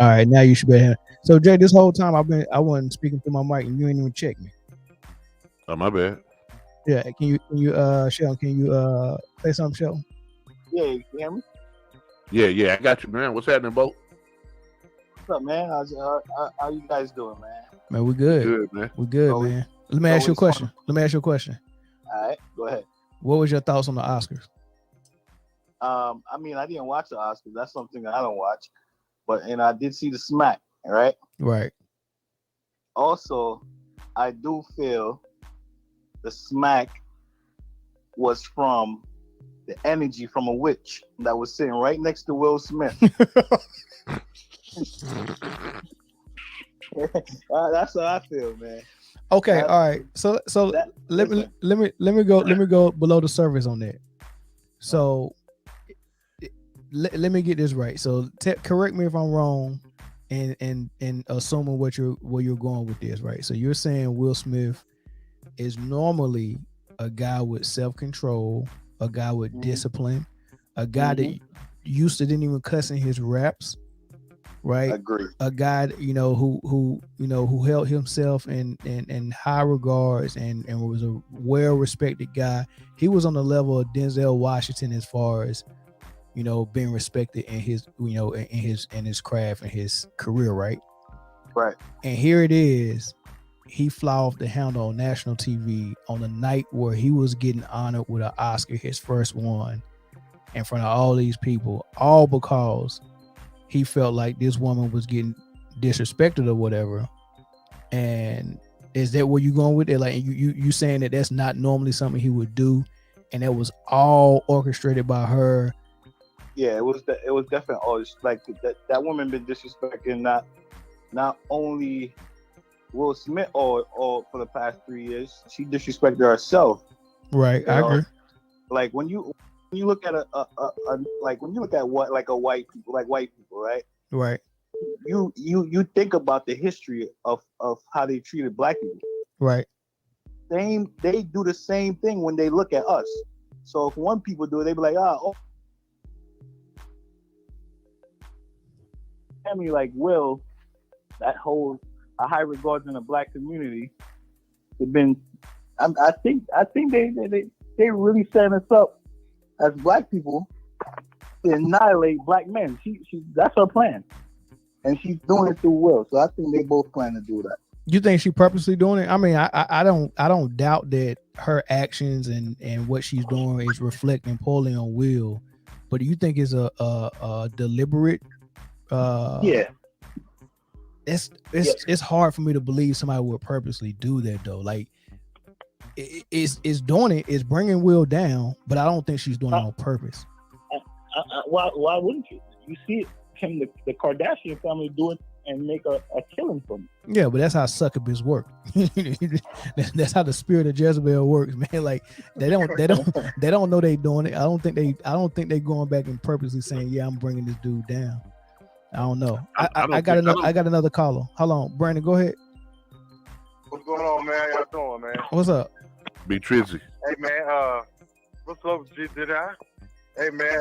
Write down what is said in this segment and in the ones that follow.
All right, now you should be ahead. So Jay, this whole time I wasn't speaking through my mic and you ain't even check me. Oh, my bad. Yeah, Sheldon, can you say something, Sheldon? Yeah, you hear me? Yeah, I got you, man. What's happening, Bo? What's up, man? How you guys doing, man? Man, we good. Good, man. We good, Always- man. Let me ask you a always question. fun. Let me ask you a question. All right, go ahead. What was your thoughts on the Oscars? I mean, I didn't watch the Oscars. That's something I don't watch. But I did see the smack, right? Right. Also, I do feel the smack was from the energy from a witch that was sitting right next to Will Smith. That's what I feel, man. Okay, all right. So let me go below the surface on that. So let me get this right. So correct me if I'm wrong, and assuming where you're going with this, right? So you're saying Will Smith is normally a guy with self-control, a guy with discipline, a guy that used to didn't even cuss in his raps, right? Agree. A guy, who held himself in high regards and was a well-respected guy. He was on the level of Denzel Washington as far as, being respected in his, in his craft and his career, right? Right. And here it is. He fly off the handle on national TV on the night where he was getting honored with an Oscar, his first one, in front of all these people, all because he felt like this woman was getting disrespected or whatever. And is that where you going with it? Like you saying that that's not normally something he would do, and that was all orchestrated by her? Yeah, it was definitely always like that woman been disrespecting not only Will Smith or for the past 3 years, she disrespected herself. Right, I agree. Like when you look at white people, right? Right. You think about the history of how they treated black people. Right. They do the same thing when they look at us. So if one people do it, they be like, I mean, like Will, that holds a high regard in the black community. They've been, I think they really setting us up as black people to annihilate black men. She that's her plan, and she's doing it through Will. So I think they both plan to do that. You think she purposely doing it? I mean, I don't doubt that her actions and what she's doing is reflecting poorly on Will, but do you think it's a deliberate? Yeah. It's hard for me to believe somebody would purposely do that though. Like it's doing it, it's bringing Will down, but I don't think she's doing it on purpose. Why wouldn't you? You see the Kardashian family do it and make a killing from it. Yeah, but that's how succubus work. That's how the spirit of Jezebel works, man. Like they don't know they doing it. I don't think they going back and purposely saying, yeah, I'm bringing this dude down. I don't know. I got another caller. Hold on, Brandon, go ahead. What's going on, man? How y'all doing, man? What's up? Be Trizzy. Hey, man. What's up, Did I? Hey, man.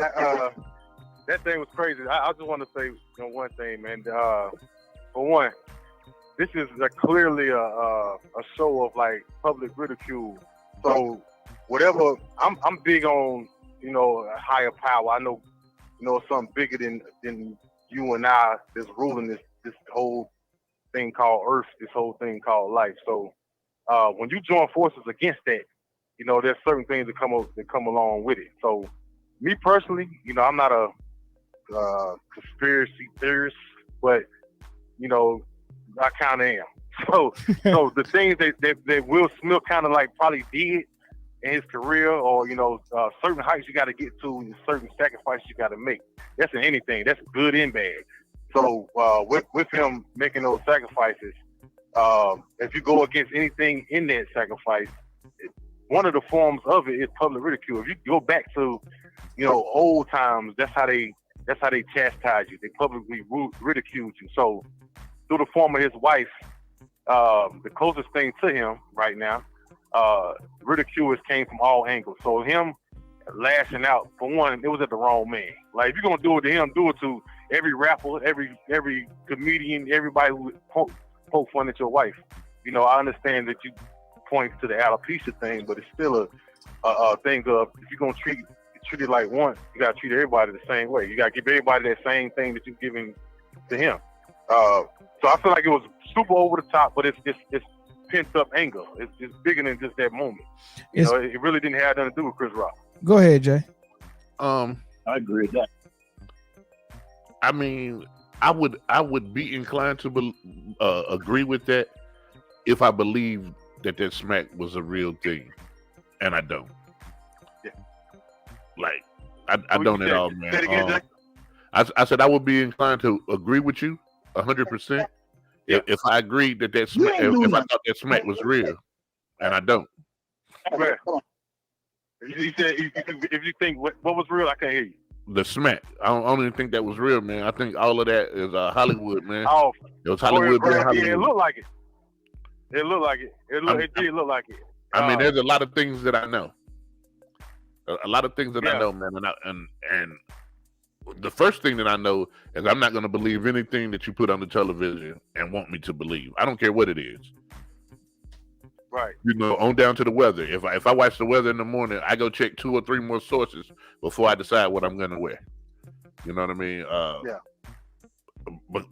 That thing was crazy. I just want to say one thing, man. For one, this is clearly a show of like public ridicule. So whatever, I'm big on a higher power. I know something bigger than you and I that's ruling this whole thing called Earth, this whole thing called life. So when you join forces against that, there's certain things that come along with it. So me personally, I'm not a conspiracy theorist, but I kind of am. So the things that Will Smith kind of like probably did in his career, or certain heights you got to get to, and certain sacrifices you got to make. That's in anything. That's good and bad. So with him making those sacrifices, if you go against anything in that sacrifice, one of the forms of it is public ridicule. If you go back to old times, that's how they chastise you. They publicly ridiculed you. So through the form of his wife, the closest thing to him right now, ridicule came from all angles. So him lashing out, for one, it was at the wrong man. Like if you're gonna do it to him, do it to every rapper, every comedian, everybody who poke fun at your wife. You know, I understand that you point to the alopecia thing, but it's still a thing of if you're gonna treat it like one, you gotta treat everybody the same way. You gotta give everybody that same thing that you're giving to him. So I feel like it was super over the top, but it's pent up anger. It's bigger than just that moment. You know, it really didn't have nothing to do with Chris Rock. Go ahead, Jay. I agree with that. I mean, I would be inclined to agree with that if I believed that smack was a real thing, and I don't. Yeah. Like I don't at all, man. Say it again, Jay. I said I would be inclined to agree with you 100% if I agreed that smack, if I thought that smack was real, and I don't. Man. You said if you think what was real, I can't hear you. The smack. I don't even think that was real, man. I think all of that is Hollywood, man. Oh, it was Hollywood being Hollywood. Yeah, it looked like it. It looked like it. It did look like it. I mean, there's a lot of things that I know. A lot of things that I know, man, and the first thing that I know is I'm not going to believe anything that you put on the television and want me to believe. I don't care what it is. Right. You know, on down to the weather. If I watch the weather in the morning, I go check 2 or 3 more sources before I decide what I'm going to wear. You know what I mean?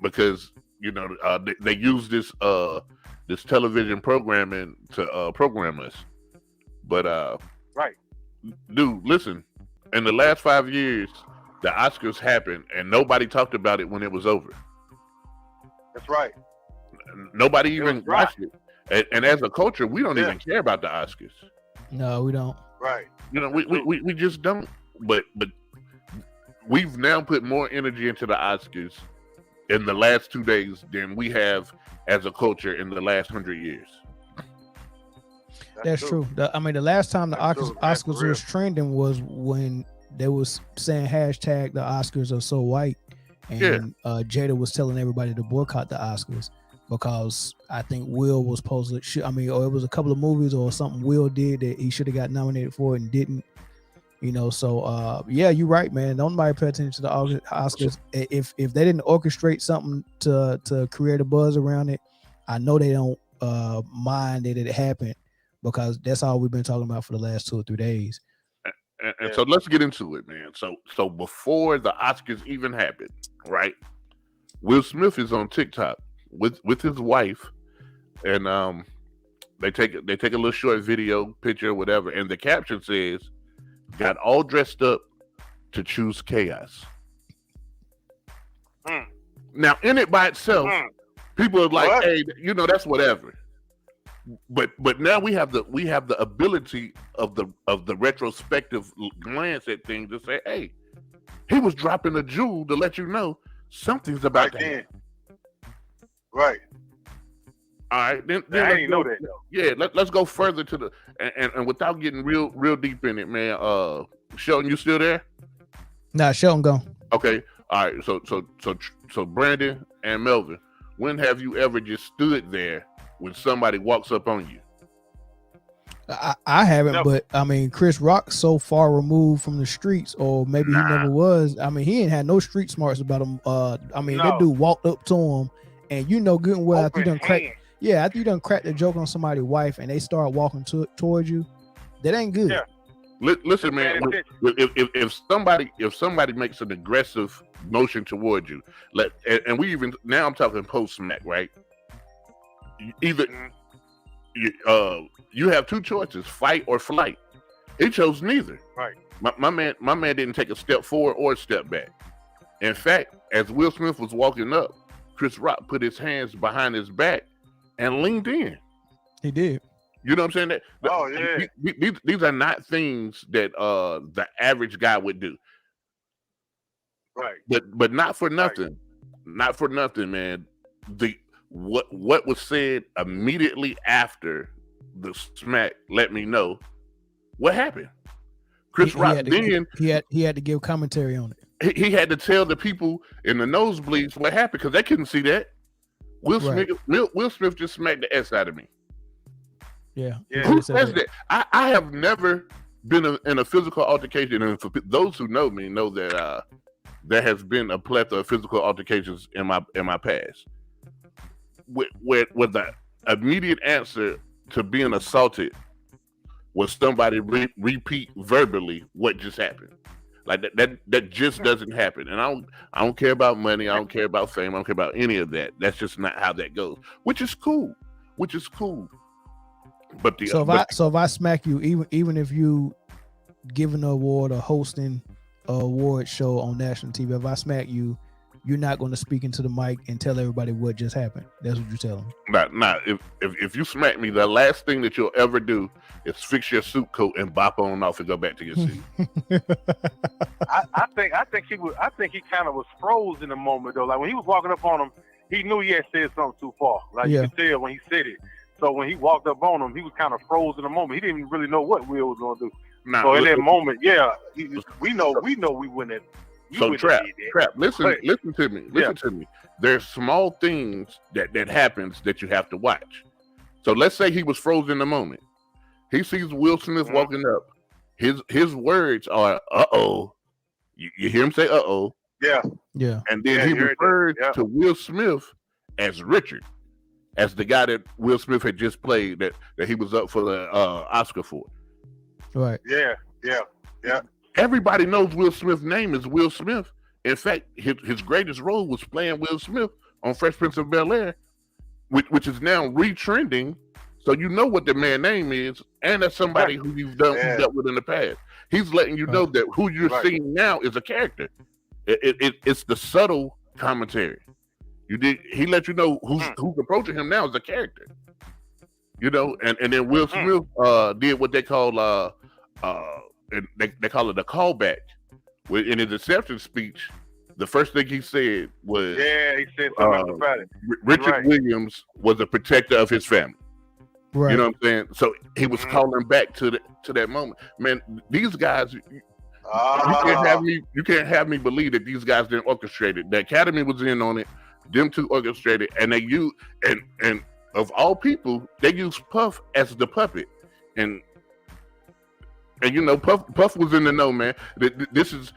Because you know they use this television programming to program us. But right, dude, listen. In the last 5 years, the Oscars happened, and nobody talked about it when it was over. That's right. Nobody even watched it. And as a culture, we don't even care about the Oscars. No, we don't. Right. You know, we just don't. But we've now put more energy into the Oscars in the last 2 days than we have as a culture in the last 100 years. That's true. I mean, the last time the Oscars was trending was when they was saying hashtag the Oscars are so white, and Jada was telling everybody to boycott the Oscars. Because I think Will was supposed to, or it was a couple of movies or something Will did that he should have got nominated for and didn't, you know. So, you're right, man. Don't nobody pay attention to the Oscars. If they didn't orchestrate something to create a buzz around it, I know they don't mind that it happened because that's all we've been talking about for the last 2 or 3 days. And so let's get into it, man. So before the Oscars even happened, right? Will Smith is on TikTok with his wife, and they take a little short video, picture, whatever, and the caption says, "Got all dressed up to choose chaos." Now, in it by itself, people are like, "Hey, you know, that's whatever." But now we have the ability of the retrospective glance at things to say, "Hey, he was dropping a jewel to let you know something's about to happen." Right. All right. Then I didn't know that though. Yeah. Let's go further to the and without getting real deep in it, man. Sheldon, you still there? Nah, Sheldon gone. Okay. All right. So Brandon and Melvin, when have you ever just stood there when somebody walks up on you? I haven't, but I mean, Chris Rock so far removed from the streets, or maybe he never was. I mean, he ain't had no street smarts about him. That dude walked up to him. And you know good and well after you done cracked the joke on somebody's wife and they start walking towards you, that ain't good. Yeah. Listen, man. If somebody makes an aggressive motion towards you, and we even now I'm talking post smack, right? Either you have 2 choices: fight or flight. He chose neither. Right. My man didn't take a step forward or a step back. In fact, as Will Smith was walking up, Chris Rock put his hands behind his back and leaned in. He did. You know what I'm saying? These are not things that the average guy would do. Right. But not for nothing. Right. Not for nothing, man. What was said immediately after the smack let me know what happened. Chris Rock he had to give commentary on it. He had to tell the people in the nosebleeds what happened because they couldn't see that. Will Smith just smacked the S out of me. Yeah. Who says that? I have never been in a physical altercation, and for those who know me know that there has been a plethora of physical altercations in my past. With the immediate answer to being assaulted was somebody repeat verbally what just happened. Like that just doesn't happen. And I don't care about money. I don't care about fame. I don't care about any of that. That's just not how that goes. Which is cool. But if I smack you, even if you giving an award or hosting an award show on national TV, if I smack you, you're not going to speak into the mic and tell everybody what just happened. That's what you tell them. Nah. If you smack me, the last thing that you'll ever do is fix your suit coat and bop on off and go back to your seat. I think he kind of was froze in the moment though. Like when he was walking up on him, he knew he had said something too far. Like you could tell when he said it. So when he walked up on him, he was kind of froze in the moment. He didn't even really know what Will was going to do. So in that moment, we know we wouldn't have. So Trap, listen to me. There's small things that happens that you have to watch. So let's say he was frozen in the moment. He sees Will Smith walking up. His words are "uh-oh." You hear him say "uh-oh." Yeah. And then he referred to Will Smith as Richard, as the guy that Will Smith had just played that he was up for the Oscar for. Right. Yeah. Everybody knows Will Smith's name is Will Smith. In fact, his greatest role was playing Will Smith on Fresh Prince of Bel-Air, which is now retrending. So you know what the man's name is, and that's somebody who you've dealt with in the past. He's letting you know that who you're seeing now is a character. It's the subtle commentary. He let you know who's approaching him now is a character. You know, and then Will Smith did what they call and they call it a callback. In his acceptance speech, the first thing he said was, he said something about it. Richard Williams was a protector of his family. Right. You know what I'm saying? So he was calling back to that moment. Man, these guys, you can't have me believe that these guys didn't orchestrate it. The Academy was in on it. Them two orchestrated, and they used and of all people, they used Puff as the puppet, and you know, Puff was in the know, man. This is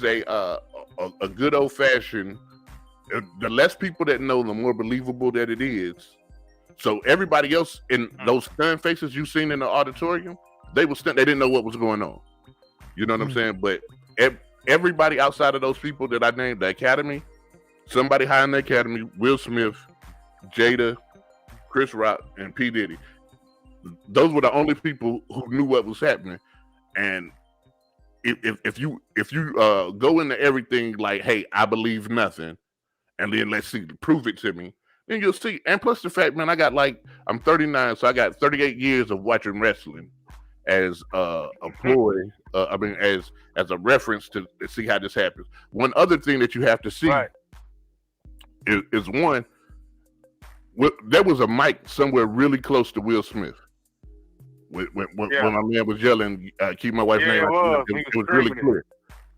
a good old fashioned. The less people that know, the more believable that it is. So everybody else in those stunned faces you seen in the auditorium, they were stunned. They didn't know what was going on. You know what I'm saying? But everybody outside of those people that I named, the Academy, somebody high in the Academy, Will Smith, Jada, Chris Rock, and P. Diddy. Those were the only people who knew what was happening. And if you go into everything like, hey, I believe nothing, and then let's see, prove it to me, then you'll see. And plus the fact, man, I'm 39, so I got 38 years of watching wrestling as a ploy. As a reference to see how this happens. One other thing that you have to see is one. There was a mic somewhere really close to Will Smith. When my man was yelling, keep my wife's name out, it was really clear.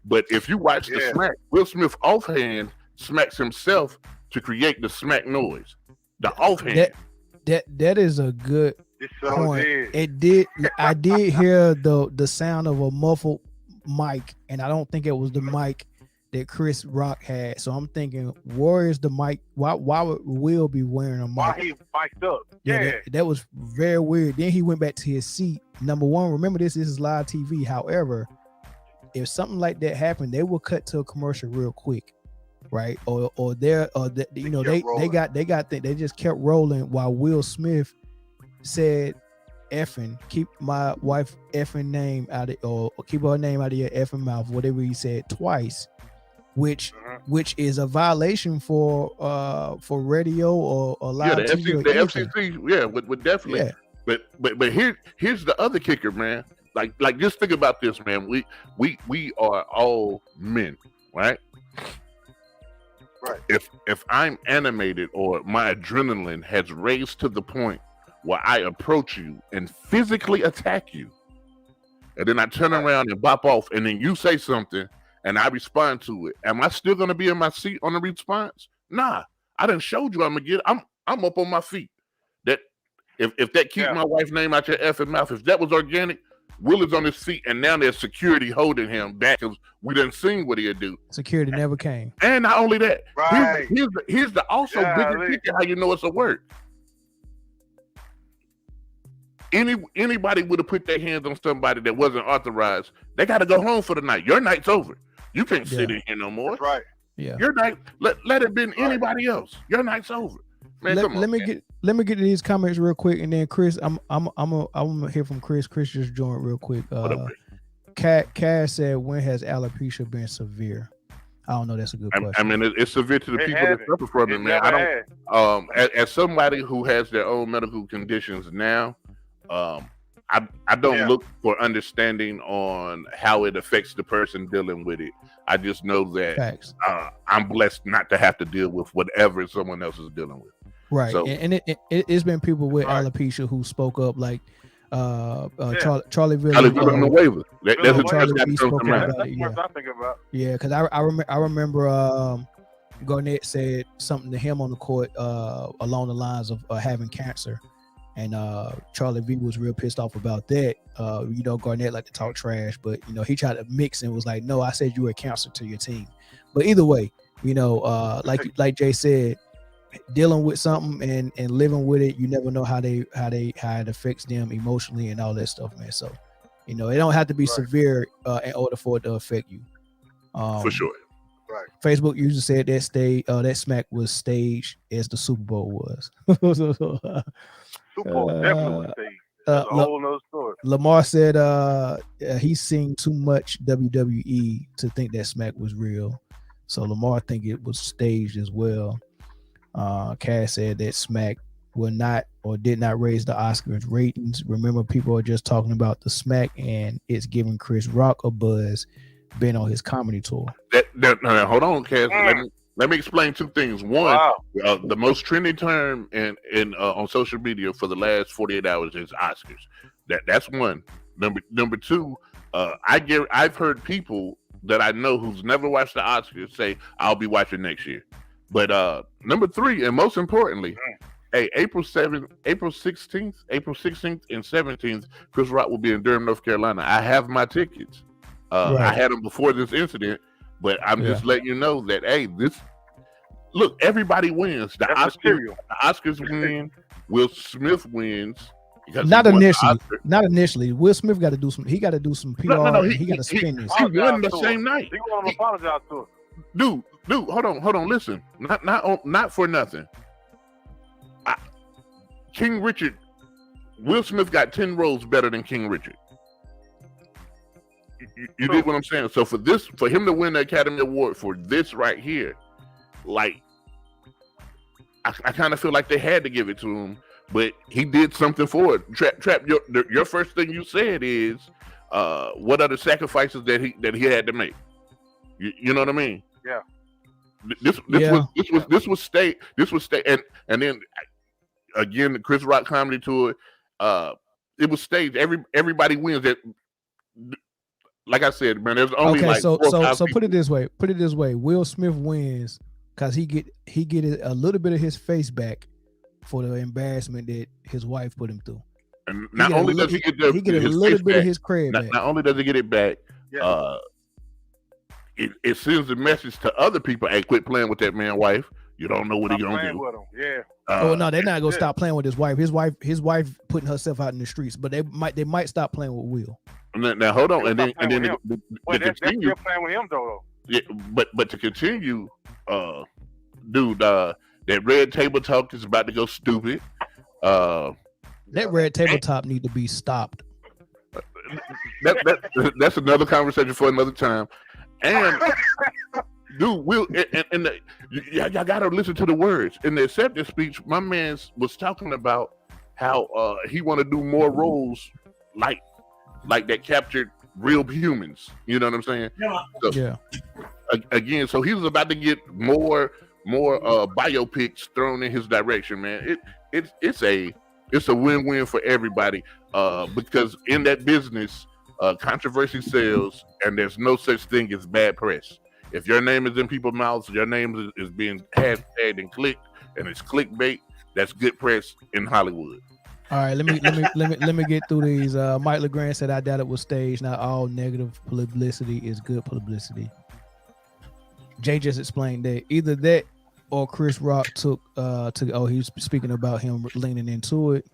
But if you watch the smack, Will Smith offhand smacks himself to create the smack noise. The offhand. That is a good point. I did hear the sound of a muffled mic, and I don't think it was the mic that Chris Rock had. So I'm thinking, where is the mic? Why would Will be wearing a mic? Why he mic'd up? Yeah. That was very weird. Then he went back to his seat. Number one, remember this is live TV. However, if something like that happened, they will cut to a commercial real quick, right? They just kept rolling while Will Smith said, "Effing, keep my wife effing name out of, or keep her name out of your effing mouth," whatever he said twice. Which is a violation for radio or live TV. The FCC, would definitely. Yeah. But here's the other kicker, man. Like just think about this, man. We are all men, right? Right. If I'm animated or my adrenaline has raised to the point where I approach you and physically attack you, and then I turn around and bop off, and then you say something and I respond to it, am I still gonna be in my seat on the response? Nah, I done showed you I'm up on my feet. That if that keep my wife's name out your effing mouth, if that was organic, Will is on his feet, and now there's security holding him back because we done seen what he'll do. Security never came. And not only that, Right. here's the also bigger picture how you know it's a work. Anybody would have put their hands on somebody that wasn't authorized, they got to go home for the night. Your night's over. You can't sit in here no more. That's right. Yeah. Your night, let it been anybody else. Your night's over. Man, let me get to these comments real quick, and then Chris, I'm gonna hear from Chris. Chris just joined real quick. Cass said, when has alopecia been severe? I don't know. That's a good question. I mean, it's severe to the people that suffer from it, man. I don't. As somebody who has their own medical conditions now, I don't look for understanding on how it affects the person dealing with it. I just know that I'm blessed not to have to deal with whatever someone else is dealing with. Right, so, and it's been people with alopecia who spoke up, like Charlie Ville on the waiver. Charlie V spoke about it. That's what I think about. Yeah, because I remember Garnett said something to him on the court along the lines of having cancer, and Charlie V was real pissed off about that. Garnett liked to talk trash, but he tried to mix and was like, "No, I said you were a cancer to your team." But either way, like Jay said, dealing with something and living with it, you never know how it affects them emotionally and all that stuff, man. So, it don't have to be severe in order for it to affect you. For sure. Right. Facebook user said that smack was staged as the Super Bowl was. Super Bowl definitely was staged. That's a whole nother story. Lamar said he's seen too much WWE to think that smack was real. So Lamar think it was staged as well. Cass said that smack will not or did not raise the Oscars ratings. Remember, people are just talking about the smack, and it's giving Chris Rock a buzz being on his comedy tour. Hold on, Cass. Let me explain two things. One, the most trending term in on social media for the last 48 hours is Oscars. That's one. Number two, I've heard people that I know who's never watched the Oscars say, "I'll be watching next year." But number three, and most importantly, April 16th, and 17th, Chris Rock will be in Durham, North Carolina. I have my tickets. I had them before this incident, but I'm just letting you know that, look, everybody wins. The Oscars win. Will Smith wins. Not initially. Will Smith got to do some. He got to do some PR. No, he got to spin this. He won the same night. He want to apologize to him. Dude, hold on. Listen, not for nothing. King Richard, Will Smith got 10 roles better than King Richard. You dig what I'm saying? So for him to win the Academy Award for this right here, like, I kind of feel like they had to give it to him, but he did something for it. Trap, your first thing you said is, what are the sacrifices that he had to make? You know what I mean? Yeah. This was state, and then again the Chris Rock comedy tour. It was staged. Everybody wins. That, like I said, man. There's only so put it this way. Will Smith wins because he get a little bit of his face back for the embarrassment that his wife put him through. And not only does he get a little bit of his credit back. Not only does he get it back, it sends a message to other people: "Hey, quit playing with that man's wife. You don't know what he's gonna do." With him. Yeah. No, they're not gonna stop playing with his wife. His wife putting herself out in the streets, but they might stop playing with Will. Now hold on, and then they're still playing with him though. Yeah, but to continue, dude, that red table talk is about to go stupid. That red tabletop need to be stopped. That's another conversation for another time. And dude, Will, and y'all gotta listen to the words in the acceptance speech. My man was talking about how he want to do more roles like that captured real humans. You know what I'm saying? Yeah. Again, so he was about to get more biopics thrown in his direction, man. It's a win-win for everybody, because in that business, controversy sells, and there's no such thing as bad press. If your name is in people's mouths, your name is being hashtagged and clicked, and it's clickbait, that's good press in Hollywood. All right, let me get through these. Mike LeGrand said, "I doubt it was staged. Not all negative publicity is good publicity." Jay just explained that either that or Chris Rock took. He was speaking about him leaning into it.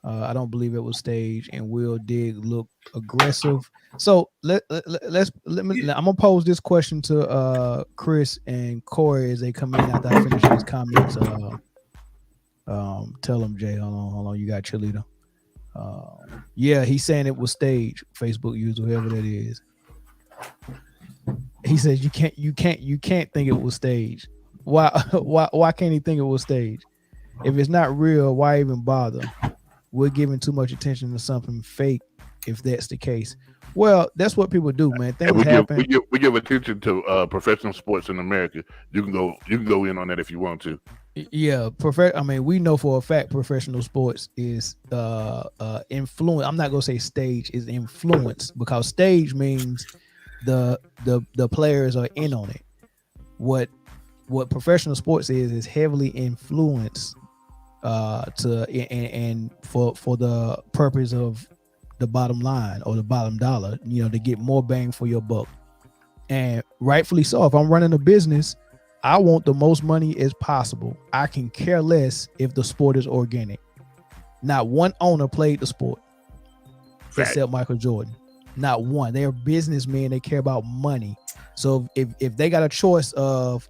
I don't believe it was staged, and Will did look aggressive. So let me. I'm gonna pose this question to Chris and Corey as they come in after I finish these comments. Tell them, Jay. Hold on. You got cheerleader. Yeah, he's saying it was staged. Facebook user, whoever that is. He says you can't think it was staged. Why can't he think it was staged? If it's not real, why even bother? We're giving too much attention to something fake if that's the case. Well, that's what people do, man. Things happen. We give attention to professional sports in America. You can go in on that if you want to. Yeah, I mean, we know for a fact professional sports is influence. I'm not gonna say stage is influence, because stage means the players are in on it. What professional sports is heavily influenced for the purpose of the bottom line or the bottom dollar, to get more bang for your buck. And rightfully so. If I'm running a business, I want the most money as possible. I can care less if the sport is organic. Not one owner played the sport except Michael Jordan. Not one. They're businessmen. They care about money. So if they got a choice of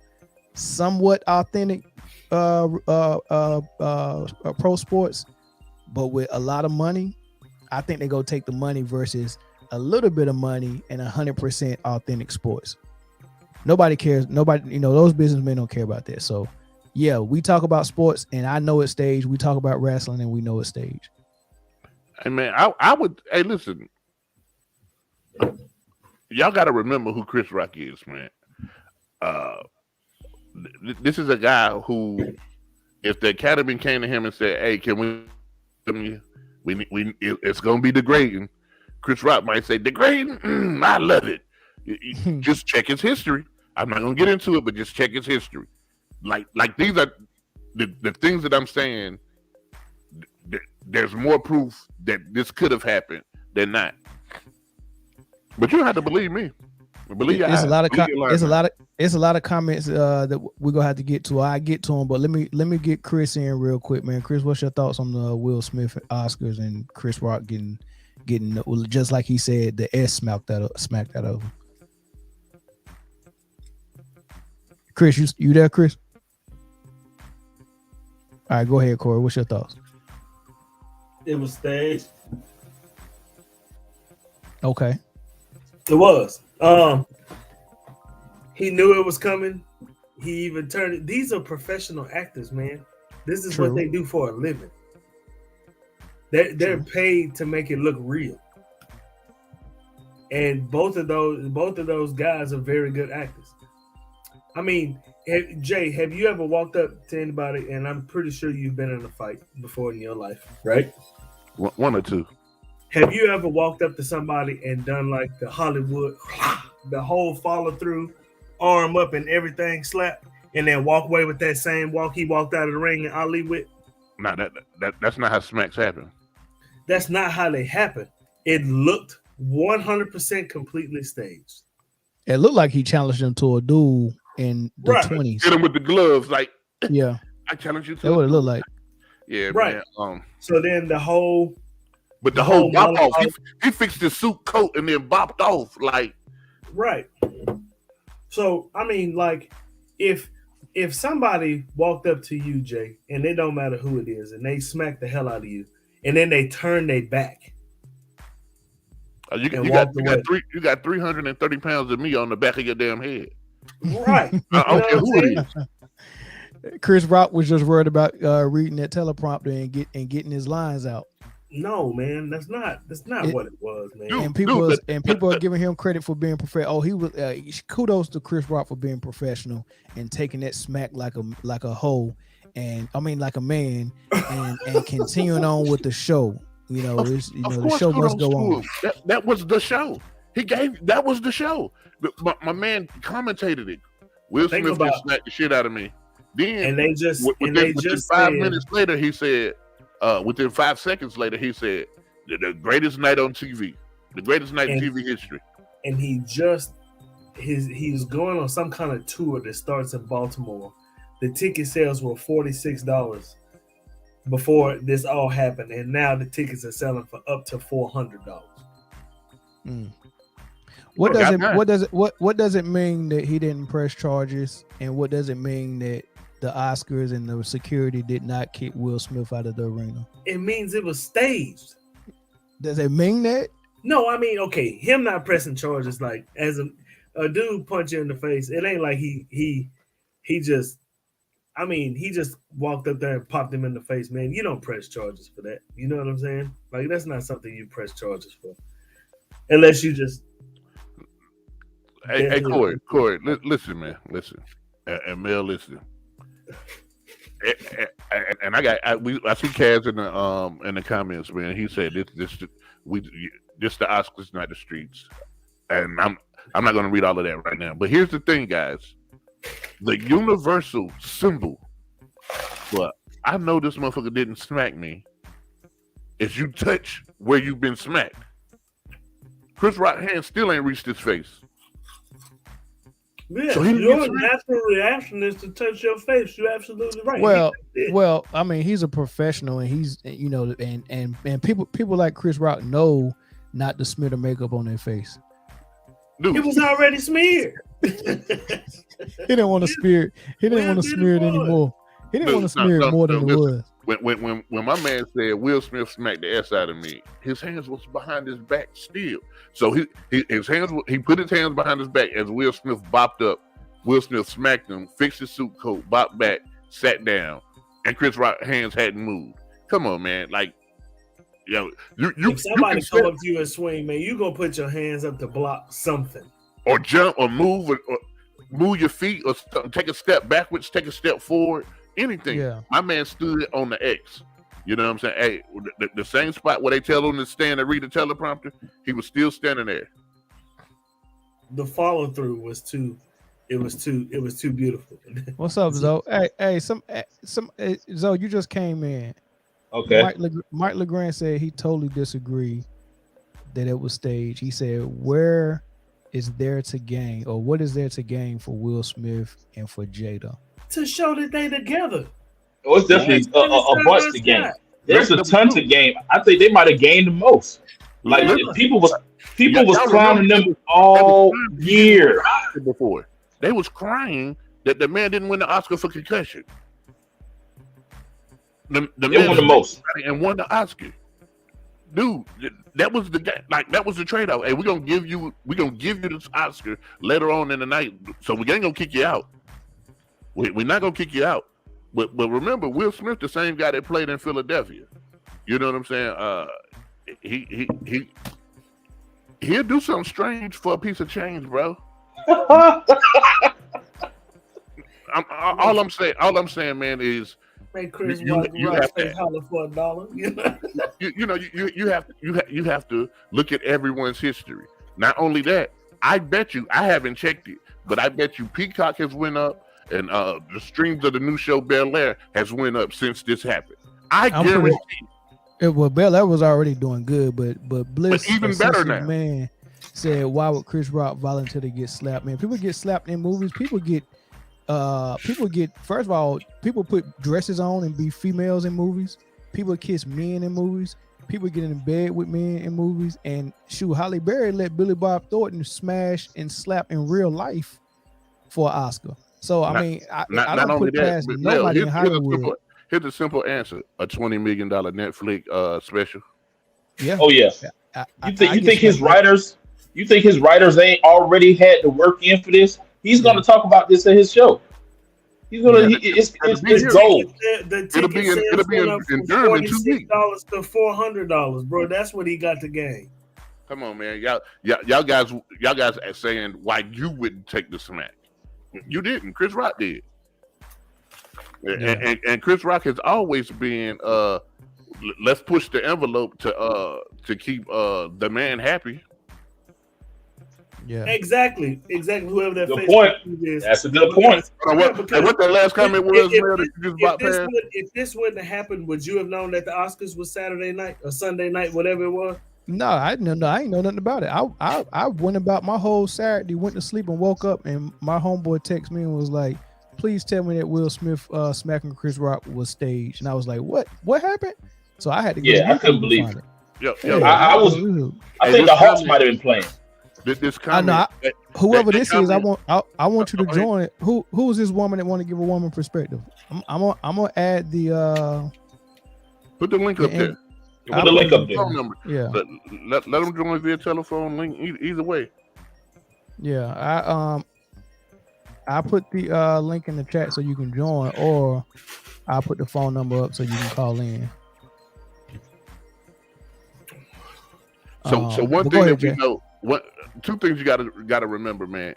somewhat authentic pro sports, but with a lot of money, I think they go take the money versus a little bit of money and 100% authentic sports. Nobody cares. Nobody, those businessmen don't care about that. So yeah, we talk about sports and I know it's staged. We talk about wrestling and we know it's staged. Hey man, hey, listen, y'all got to remember who Chris Rock is, man. This is a guy who, if the academy came to him and said, "Hey, can we it's gonna be degrading," Chris Rock might say, "Degrading? I love it." Just check his history. I'm not gonna get into it, but just check his history. Like these are the things that I'm saying. There's more proof that this could have happened than not. But you don't have to believe me. Believe it's a lot of comments that we're gonna have to get to. I get to them, but let me get Chris in real quick, man. Chris, what's your thoughts on the Will Smith Oscars and Chris Rock getting just like he said, the S smacked out of him? Chris, you there, Chris? All right, go ahead, Corey. What's your thoughts? It was staged. Okay. It was. He knew it was coming. He even turned it. These are professional actors, man. This is True. what they do for a living. They're paid to make it look real. And both of those guys are very good actors. I mean, Jay, have you ever walked up to anybody, and I'm pretty sure you've been in a fight before in your life, right? One or two. Have you ever walked up to somebody and done like the Hollywood, the whole follow through, arm up and everything slap, and then walk away with that same walk he walked out of the ring and Ali with? No, that's not how smacks happen. That's not how they happen. It looked 100% completely staged. It looked like he challenged him to a duel in the 20s. Hit him with the gloves, like, yeah. I challenge you to. That's what it looked like. Yeah, right. Man. So then the whole bop off. He fixed his suit coat and then bopped off, like. Right. So I mean, like, if somebody walked up to you, Jay, and it don't matter who it is, and they smack the hell out of you, and then they turn their back. You got 330 pounds of me on the back of your damn head. Right. I don't care who it is. Chris Rock was just worried about reading that teleprompter and getting his lines out. No, man, that's not what it was, man. And people are giving him credit for being professional. Oh, he was kudos to Chris Rock for being professional and taking that smack like a hoe, and I mean like a man, and continuing on with the show. The show must go on. That was the show. That was the show. My man commentated it. Will Smith just smacked the shit out of me. Then, and they just 5 minutes later, he said, within 5 seconds later, he said, the greatest night on TV, the greatest night in TV history. And he's going on some kind of tour that starts in Baltimore. The ticket sales were $46 before this all happened, and now the tickets are selling for up to $400. What does it mean that he didn't press charges, and what does it mean that the Oscars and the security did not kick Will Smith out of the arena? It means it was staged. Does it mean that? No, I mean, okay, him not pressing charges, like as a dude punch you in the face, it ain't like he just, I mean, he just walked up there and popped him in the face, man. You don't press charges for that. You know what I'm saying? Like, that's not something you press charges for. Unless you just... Hey, Corey, listen, man, listen. And Mel, listen. And I see Kaz in the comments, man. He said this the Oscars, not the streets. And I'm not going to read all of that right now. But here's the thing, guys. The universal symbol, but I know this motherfucker didn't smack me, is you touch where you've been smacked. Chris Rock's hand still ain't reached his face. Yeah, so your natural reaction is to touch your face. You're absolutely right. Well, I mean, he's a professional, and he's, you know, and people like Chris Rock know not to smear the makeup on their face. Dude. It was already smeared. He didn't want to smear. He didn't want to smear it anymore. He didn't want to smear it more than it was. When my man said Will Smith smacked the S out of me, his hands was behind his back still. So he put his hands behind his back as Will Smith bopped up. Will Smith smacked him, fixed his suit coat, bopped back, sat down, and Chris Rock's hands hadn't moved. Come on, man. Like, you if somebody come up to you and swing, man, you gonna put your hands up to block something. Or jump or move or move your feet or take a step backwards, take a step forward. Anything. Yeah. My man stood on the X. You know what I'm saying? Hey, the same spot where they tell him to stand and read the teleprompter, he was still standing there. The follow through was too beautiful. What's up, Zoe? Hey, Zoe, you just came in. Okay. Mike LeGrand said he totally disagreed that it was staged. He said, where is there to gain, or what is there to gain for Will Smith and for Jada? To show that they together. Oh, it's definitely a bunch to gain. There's a ton to gain. I think they might have gained the most. Like people was clowning them all year. Before they was crying that the man didn't win the Oscar for concussion. The man won the most and won the Oscar. Dude, that was the trade-off. Hey, we're gonna give you this Oscar later on in the night, so we ain't gonna kick you out. We're not gonna kick you out, but remember, Will Smith, the same guy that played in Philadelphia. You know what I'm saying? He'll do something strange for a piece of change, bro. All I'm saying, man, is make Chris Rock holler for $1. You have to look at everyone's history. Not only that, I bet you, I haven't checked it, but I bet you Peacock has went up. And the streams of the new show Bel Air has went up since this happened. I guarantee. Well, Bel Air was already doing good, but Bliss, even better now. Man, said, why would Chris Rock volunteer to get slapped? Man, people get slapped in movies. People get. First of all, people put dresses on and be females in movies. People kiss men in movies. People get in bed with men in movies. And shoot, Halle Berry let Billy Bob Thornton smash and slap in real life for an Oscar. So, I mean, I don't put past nobody in Hollywood. Here's a simple answer: a $20 million Netflix special. Yeah. Oh yeah. You think his writers ain't already had to work in for this? He's going to talk about this at his show. He's going to. It's gold. It'll be in Durham in 2 weeks. $46 to $400, bro. That's what he got to gain. Come on, man. Y'all guys are saying why you wouldn't take the smack. You didn't. Chris Rock did. Yeah. And Chris Rock has always been let's push the envelope to keep the man happy. Yeah. Exactly. Whoever that Good Facebook point. is. That's a good point. What the last comment was, man, that you just brought past? If this wouldn't have happened, would you have known that the Oscars was Saturday night or Sunday night, whatever it was? No, I ain't know nothing about it. I went about my whole Saturday, went to sleep and woke up, and my homeboy texted me and was like, "Please tell me that Will Smith smacking Chris Rock was staged." And I was like, "What? What happened?" So I had to go. Yeah, I couldn't believe it. I think the Hawks might have been playing. This comment, whoever this is, I want you to join it. Who is this woman that want to give a woman perspective? I'm gonna add the put the link up there. Put the link up there. Phone number. Yeah. Let them join via telephone link. Either way. Yeah, I put the link in the chat so you can join, or I'll put the phone number up so you can call in. So one thing that we know, two things you gotta remember, man.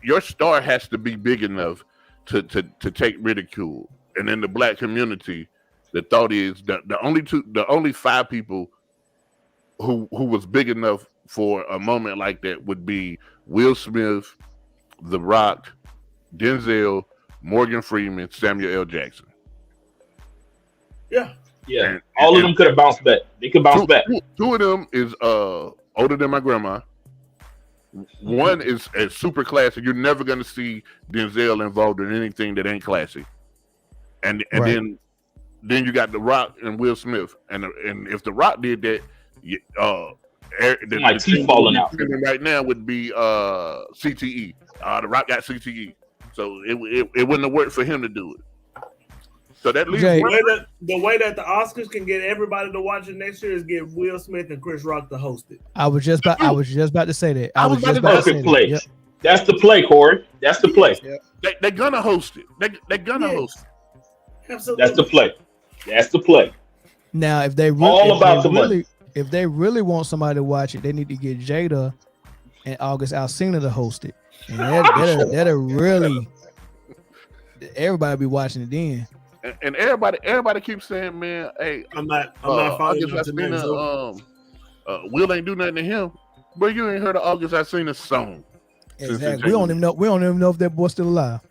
Your star has to be big enough to take ridicule, and in the black community, the thought is that the only 5 people who was big enough for a moment like that would be Will Smith, The Rock, Denzel, Morgan Freeman, Samuel L. Jackson. Yeah. Yeah, and all of them could have bounced back. They could bounce back. 2 of them is older than my grandma. One is super classy. You're never gonna see Denzel involved in anything that ain't classy. And right. then you got The Rock and Will Smith. And if The Rock did that, my teeth falling out right now would be CTE. The Rock got CTE, so it wouldn't have worked for him to do it. So that leaves the way that the Oscars can get everybody to watch it next year is get Will Smith and Chris Rock to host it. I was just about to say that. Perfect play. Yep. That's the play, Corey. That's the play. Yep. They're gonna host it. They're gonna host it. Absolutely. That's the play. That's the play. Now, if they really want somebody to watch it, they need to get Jada and August Alsina to host it, and that'll really everybody be watching it then. And everybody keeps saying, man, hey, I'm not following Will ain't do nothing to him, but you ain't heard of August Alsina's song. Exactly. We don't even know if that boy's still alive.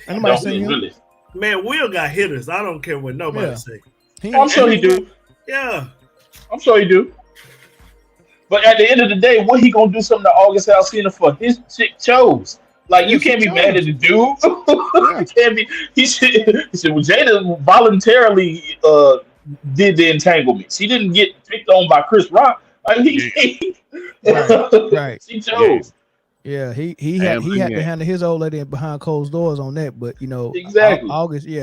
Anybody seen him? Really. Man, Will got hitters. I don't care what nobody say. I'm sure he do. Yeah. I'm sure he do. But at the end of the day, what he gonna do something to August Alsina for? His chick chose. Like, you can't be mad at the dude. You can't be. He said, well, Jada voluntarily did the entanglement. She didn't get picked on by Chris Rock. Like, right. She chose. Yeah, he had to handle his old lady behind closed doors on that, but exactly. August, he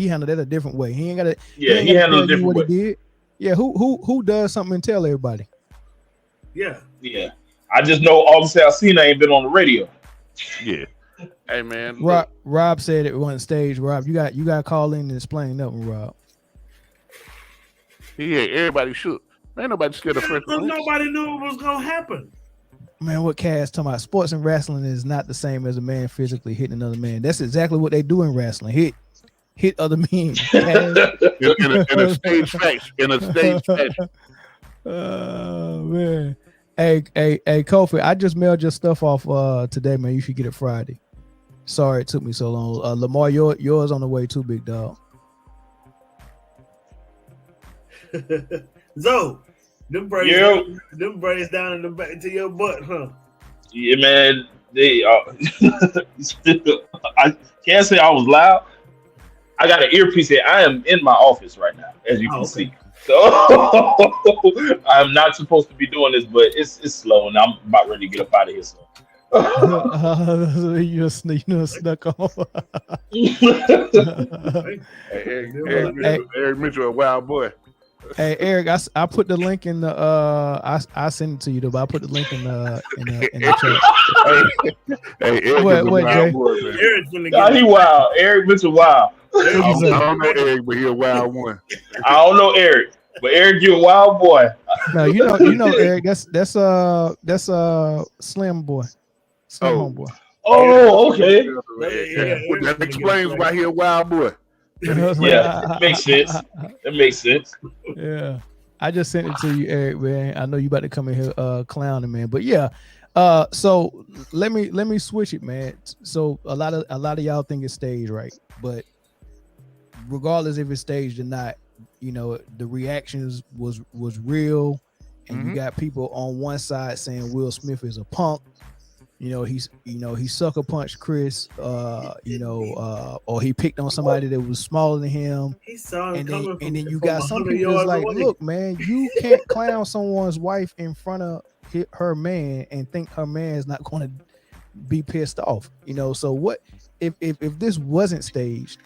handled that a different way. He ain't got to. Yeah, he handled it a different way. He did. Yeah, who does something and tell everybody? Yeah. I just know August Alsina ain't been on the radio. Yeah. Hey man. Rob said it wasn't staged. Rob, you got to call in and explain that one, Rob. Yeah, everybody shook. Ain't nobody scared of Fresh Prince. Nobody knew it was gonna happen. Man, what Cass talking about? Sports and wrestling is not the same as a man physically hitting another man. That's exactly what they do in wrestling. Hit other men. in a stage fashion. Oh man. Hey, Kofi, I just mailed your stuff off today, man. You should get it Friday. Sorry it took me so long. Lamar, yours on the way too, big dog. Zo, them braids down in the back to your butt, huh? Yeah, man. They I can't say I was loud. I got an earpiece here. I am in my office right now, as you can see. So I'm not supposed to be doing this, but it's slow, and I'm about ready to get up out of here. So you snuck on. Eric Mitchell, a wild boy. Hey Eric, I put the link in the I sent it to you though, but I put the link in the chat. Hey Eric, what, Jay? He wild. Eric Mitchell wild. I don't know Eric, but he a wild one. I don't know Eric, but Eric, you a wild boy. No, you know Eric. That's Slim boy, Slim homeboy. Oh, okay. That explains why he a wild boy. It makes sense. That makes sense. Yeah, I just sent it to you, Eric. Man, I know you about to come in here clowning, man. But yeah, So let me switch it, man. So a lot of y'all think it's staged, right? But regardless if it's staged or not, you know, the reactions was real, and you got people on one side saying Will Smith is a punk. You know, he sucker punched Chris, or he picked on somebody that was smaller than him. He saw him and then you got some people that's like, look, man, you can't clown someone's wife in front of her man and think her man is not going to be pissed off. You know, so what if this wasn't staged?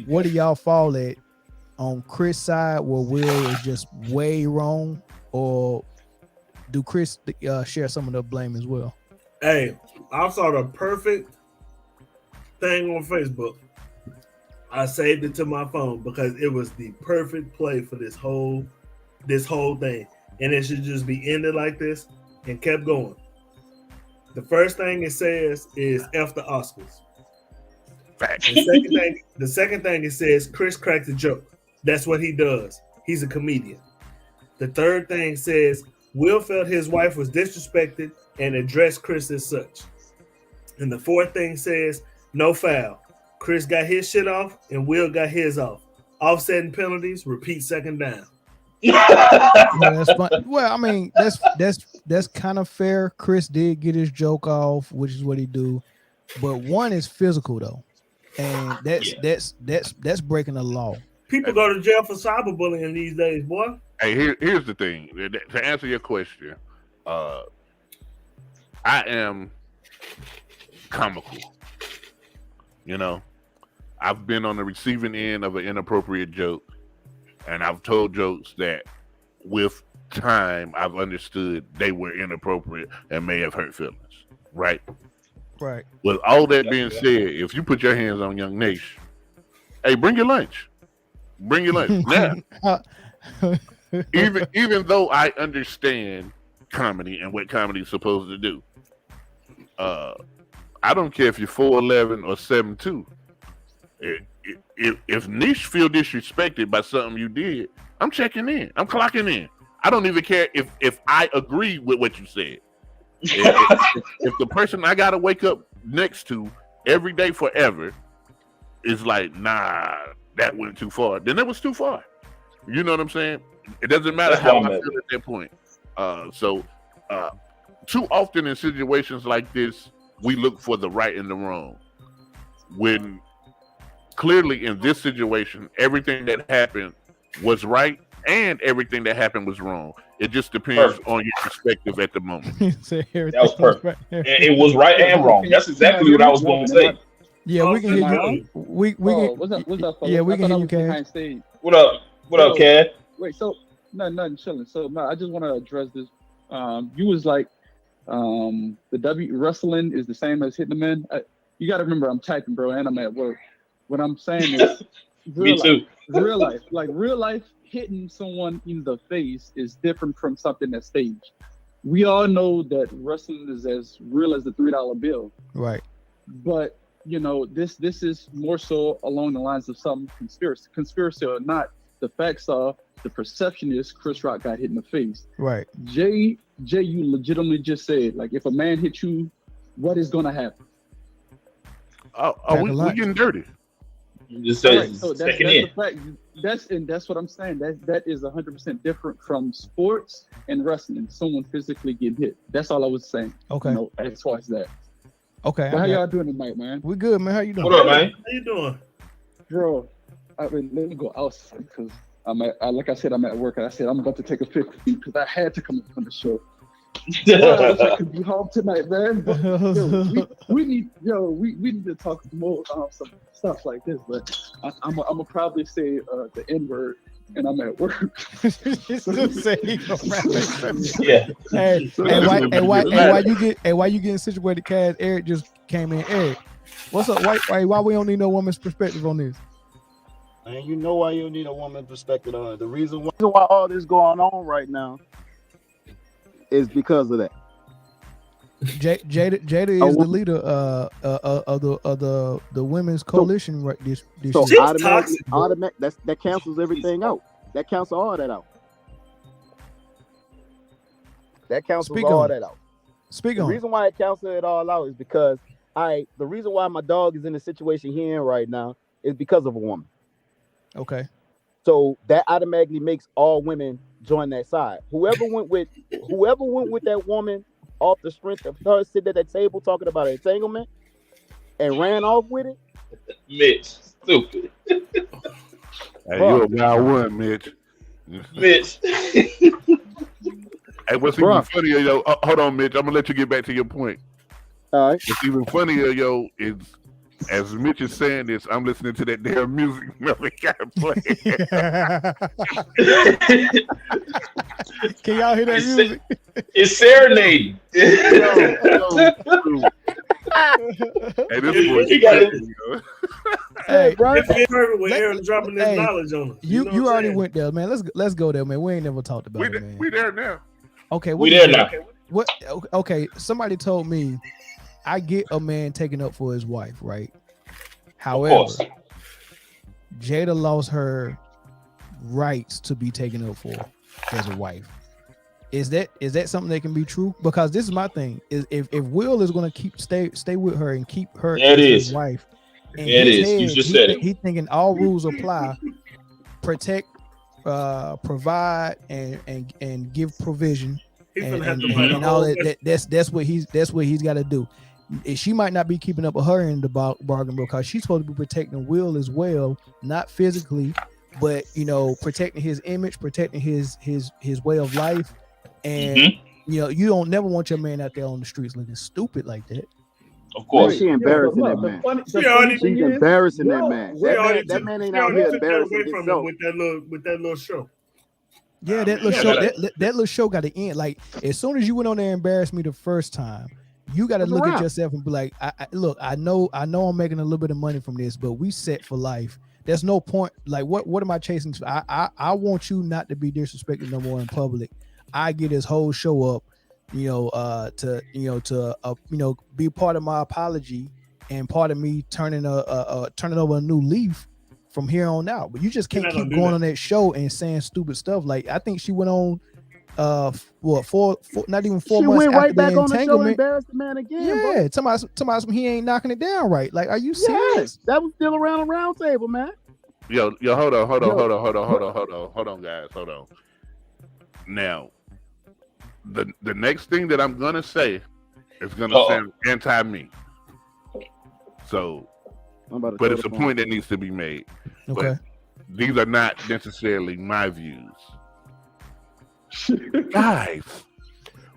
What do y'all fall at on Chris' side where Will is just way wrong, or do Chris share some of the blame as well? Hey, I saw the perfect thing on Facebook. I saved it to my phone because it was the perfect play for this whole thing. And it should just be ended like this and kept going. The first thing it says is F the Oscars. The second thing it says, Chris cracked a joke. That's what he does. He's a comedian. The third thing says, Will felt his wife was disrespected and addressed Chris as such. And the fourth thing says, no foul. Chris got his shit off and Will got his off. Offsetting penalties, repeat second down. That's fun. Well, I mean, that's kind of fair. Chris did get his joke off, which is what he do. But one is physical though, and that's breaking the law. People go to jail for cyberbullying these days, boy. Hey, here's the thing. To answer your question, I am comical. You know, I've been on the receiving end of an inappropriate joke, and I've told jokes that with time I've understood they were inappropriate and may have hurt feelings. Right. Right. With all that being said, if you put your hands on young Nation, hey, bring your lunch. Bring your lunch. Now, even though I understand comedy and what comedy is supposed to do, I don't care if you're 4'11" or 7'2". If Niche feel disrespected by something you did, I'm checking in. I'm clocking in. I don't even care if I agree with what you said. If the person I gotta wake up next to every day forever is like, nah, that went too far, then it was too far. You know what I'm saying? It doesn't matter how I feel at that point. So too often in situations like this, we look for the right and the wrong. When clearly in this situation, everything that happened was right and everything that happened was wrong. It just depends on your perspective at the moment. That was perfect. It was right and wrong. That's exactly what I was going to say. Yeah, we can hear you. We can. What's up, fellas? Yeah, we can hear you, Cass. What up? What up, Cass? Wait, so nothing chilling. So no, I just want to address this. You was like, the wrestling is the same as hitting the men. You got to remember, I'm typing, bro, and I'm at work. What I'm saying is, real life, hitting someone in the face is different from something that's staged. We all know that wrestling is as real as the $3 bill. Right. But you know, this is more so along the lines of some conspiracy or not. The facts are, the perception is Chris Rock got hit in the face. Right. Jay, you legitimately just said, like, if a man hits you, what is gonna happen? We getting dirty. You just said, right, so that's the fact. That's what I'm saying. That is 100% different from sports and wrestling. Someone physically getting hit. That's all I was saying. Okay. You know, as far as that. Okay. But how y'all doing tonight, man? We good, man. How you doing? What up, man? How you doing? Bro, I mean, let me go outside because like I said, I'm at work, and I said I'm about to take a 50 because I had to come on the show. I wish I could be home tonight, man. But, we need to talk more some stuff like this. But I'm gonna probably say the N-word, and I'm at work. Yeah. Why you getting situated, Cass? Eric just came in. Eric, what's up? Why we don't need no woman's perspective on this? And you know why you need a woman's perspective on it. The reason why all this going on right now is because of that. Jada is the leader of the women's coalition right this so year. automatic that cancels everything out. That cancels all that out. That cancels all that out. Speak The on. reason why I cancel it all out is because the reason why my dog is in the situation he in right now is because of a woman. Okay. So that automatically makes all women join that side. Whoever went with that woman off the strength of her sitting at that table talking about entanglement and ran off with it. Mitch, stupid. Hey, you're a wild one, Mitch. Mitch. Hey, what's even funnier, yo? Hold on, Mitch. I'm gonna let you get back to your point. All right. What's even funnier, yo, is as Mitch is saying this, I'm listening to that damn music Melly got playing. Can y'all hear that music? It's serenading. Hey, this boy. Hey, bro. It's perfect with Aaron dropping this knowledge on us. You already went there, man. Let's go there, man. We ain't never talked about it, man. We there now. Okay, we there now. What? Okay, somebody told me I get a man taking up for his wife, right? However, Jada lost her rights to be taken up for as a wife. Is that something that can be true? Because this is my thing. Is if Will is going to stay with her and keep her as his wife, and it is. You just said it. He thinking all rules apply, protect, provide, and give provision, and all that. That's what he's got to do. She might not be keeping up with her in the bargain because she's supposed to be protecting Will as well, not physically, but protecting his image, protecting his way of life. And you don't never want your man out there on the streets looking stupid like that. Of course, she embarrassing that man. She's embarrassing that man. That man ain't out here embarrassing himself with that little show. Yeah, that little show. That little show got to end. Like as soon as you went on there and embarrassed me the first time, you got to look at yourself and be like, look, I know I'm making a little bit of money from this, but we set for life. There's no point. Like what am I chasing? I want you not to be disrespected no more in public. I get this whole show up, to be part of my apology and part of me turning over a new leaf from here on out. But you just can't keep going on that show and saying stupid stuff. Like I think she went on, not even 4 months went right after back the on the show, entanglement. Embarrassed the man again. Yeah, somebody he ain't knocking it down right. Like, are you serious? That was still around a round table, man. Yo, hold on, guys, hold on. Now, the next thing that I'm gonna say is gonna sound anti-me. So, but it's a point that needs to be made. Okay. But these are not necessarily my views. Guys,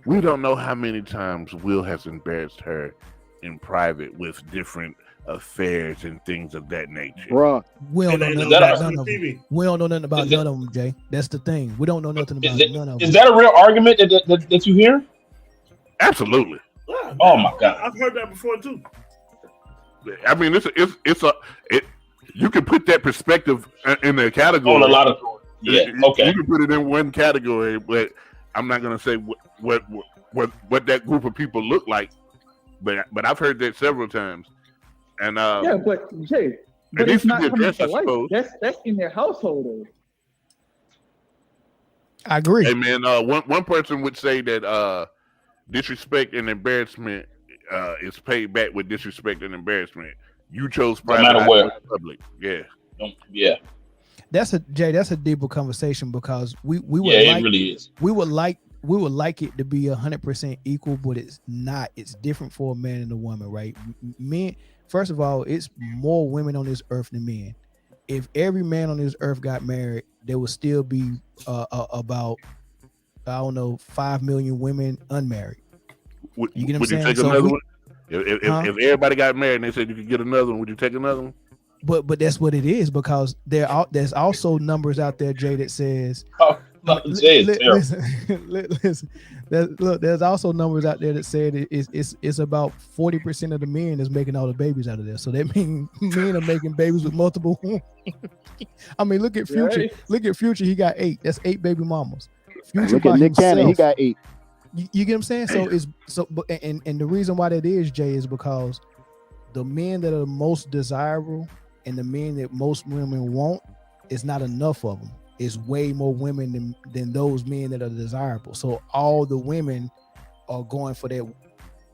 we don't know how many times Will has embarrassed her in private with different affairs and things of that nature. Bruh. We don't know nothing about none of them. We don't know nothing about none of them, Jay. That's the thing. We don't know nothing about none of them. Is that a real argument that you hear? Absolutely. Yeah, oh my God. I've heard that before too. I mean, you can put that perspective in the category. On a lot of okay. You can put it in one category, but I'm not going to say what that group of people look like. But I've heard that several times. And yeah, but Jay, but it's not coming to life. That's in their household. Though. I agree. Hey man, one person would say that disrespect and embarrassment is paid back with disrespect and embarrassment. You chose private, no matter where. Public. Yeah. Yeah. That's a deeper conversation because we would it really is. We would like it to be 100% equal, but it's not. It's different for a man and a woman, right? Men, first of all, it's more women on this earth than men. If every man on this earth got married, there would still be about 5 million women unmarried. You get what I'm saying? Would you take another one? If everybody got married and they said you could get another one, would you take another one? But that's what it is because there's also numbers out there, Jay, that says. Listen, there's also numbers out there that said it's about 40% of the men that's making all the babies out of there. So that means men are making babies with multiple. I mean, look at Future. Right. Look at Future. He got 8. That's 8 baby mamas. Future look at Nick Cannon. He got 8. You get what I'm saying? So and the reason why that is, Jay, is because the men that are the most desirable and the men that most women want is not enough of them. It's way more women than those men that are desirable. So all the women are going for that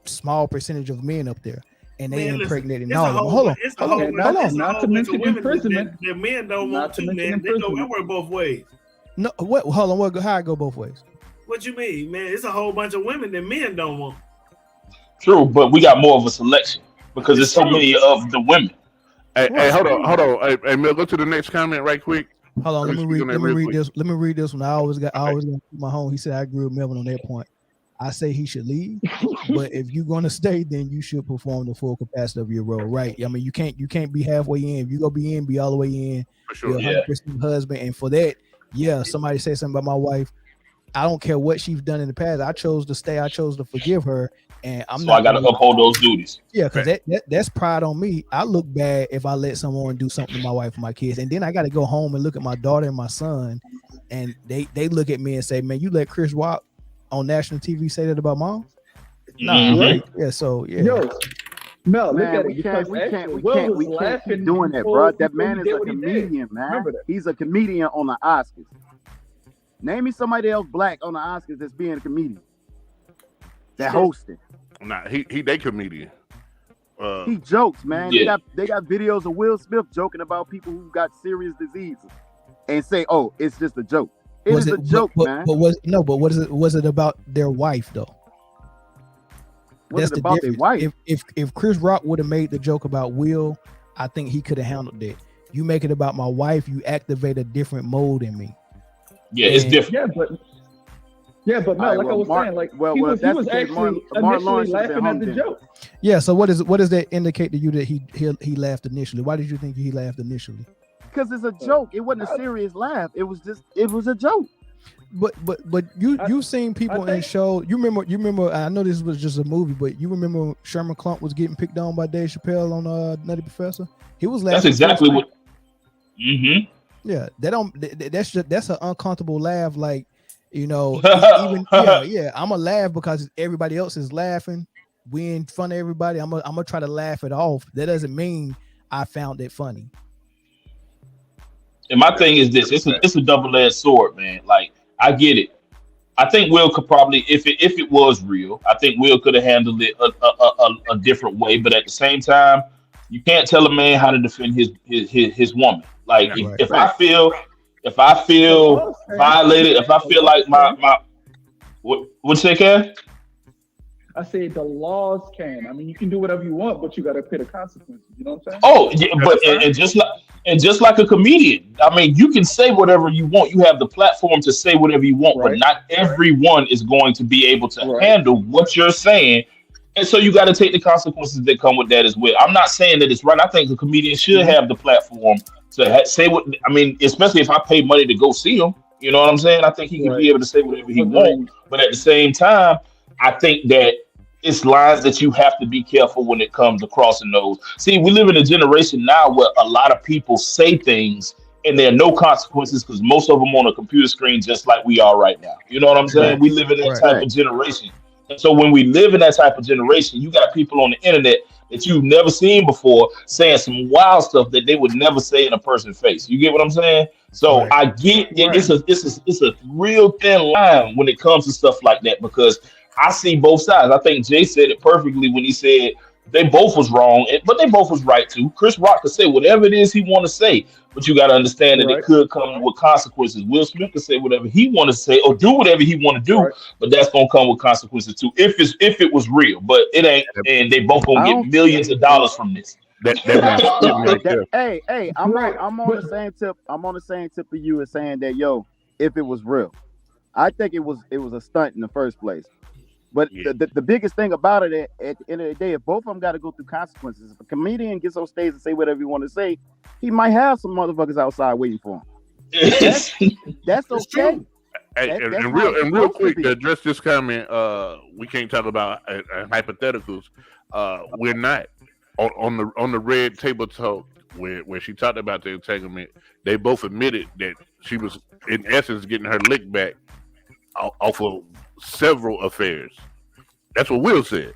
small percentage of men up there, and they Man, impregnated. listen, No, hold on. Not to mention imprisonment. The men don't want to, man. They go everywhere both ways. No, what? Hold on. What? How I go both ways? What you mean, man? It's a whole bunch of women that men don't want. True, but we got more of a selection because there's so many of the women. Hey, hold on. Hey, Mel, go to the next comment right quick. Hold on, let me read this. Let me read this one. I always got my home. He said I agree with Melvin on that point. I say he should leave, but if you're gonna stay, then you should perform the full capacity of your role, right? I mean, you can't be halfway in. If you gonna be in, be all the way in. For sure. You're 100% husband, and for that, yeah, somebody say something about my wife. I don't care what she's done in the past. I chose to stay. I chose to forgive her, and I got to uphold those duties. Yeah, because that's pride on me. I look bad if I let someone do something to my wife or my kids, and then I got to go home and look at my daughter and my son, and they look at me and say, "Man, you let Chris Rock on national TV say that about mom?" Nah, right? Yeah. So yeah. Yo, no, Man, look at we it. can't keep doing that, bro. That man is a comedian, man. He's a comedian on the Oscars. Name me somebody else black on the Oscars that's being a comedian. That hosting. Nah, they comedian. He jokes, man. Yeah. They got videos of Will Smith joking about people who got serious diseases and say, "Oh, it's just a joke." It's a joke, man. But was it about their wife though? That's the difference. Wife? If Chris Rock would have made the joke about Will, I think he could have handled that. You make it about my wife, you activate a different mode in me. Yeah, it's different. Yeah, but no, like I was saying, like he was actually initially laughing at the joke. Yeah, so what does that indicate to you that he laughed initially? Why did you think he laughed initially? Because it's a joke. It wasn't a serious laugh. It was a joke. But you've seen people in show. You remember? I know this was just a movie, but you remember Sherman Klump was getting picked on by Dave Chappelle on Nutty Professor. He was laughing. That's exactly what. Mm-hmm. Yeah, that's an uncomfortable laugh. Like, even I'm gonna laugh because everybody else is laughing. We in front of everybody. I'm gonna try to laugh it off. That doesn't mean I found it funny. And my thing is this: it's a double-edged sword, man. Like, I get it. I think Will could probably, if it was real, I think Will could have handled it a different way. But at the same time, you can't tell a man how to defend his woman. Like, if I feel violated, if I feel like my what'd you say, Ken? I said the laws can. I mean, you can do whatever you want, but you got to pay the consequences. You know what I'm saying? Oh, yeah, but and just like a comedian, I mean, you can say whatever you want. You have the platform to say whatever you want, but not everyone is going to be able to handle what you're saying. And so you got to take the consequences that come with that as well. I'm not saying that it's right. I think a comedian should have the platform to say what, I mean, especially if I pay money to go see him. You know what I'm saying? I think he can be able to say whatever he wants. But at the same time, I think that it's lines that you have to be careful when it comes to crossing those. See, we live in a generation now where a lot of people say things and there are no consequences because most of them on a computer screen, just like we are right now. You know what I'm saying? We live in that type of generation. And so when we live in that type of generation, you got people on the internet that you've never seen before saying some wild stuff that they would never say in a person's face. You get what I'm saying? So I get it's a real thin line when it comes to stuff like that, because I see both sides. I think Jay said it perfectly when he said they both was wrong, but they both was right too. Chris Rock could say whatever it is he want to say, but you got to understand that it could come with consequences. Will Smith could say whatever he want to say or do whatever he want to do, but that's gonna come with consequences too. If it was real, but it ain't, and they both gonna get millions of dollars from this. Hey, I'm on the same tip. I'm on the same tip of you as saying that, yo, if it was real, I think it was a stunt in the first place. But the biggest thing about it at the end of the day, if both of them got to go through consequences, if a comedian gets on stage and say whatever he want to say, he might have some motherfuckers outside waiting for him. That's okay. And real quick to address this comment, we can't talk about hypotheticals. We're not on the Red Table Talk where she talked about the entanglement. They both admitted that she was in essence getting her lick back off of several affairs. That's what Will said.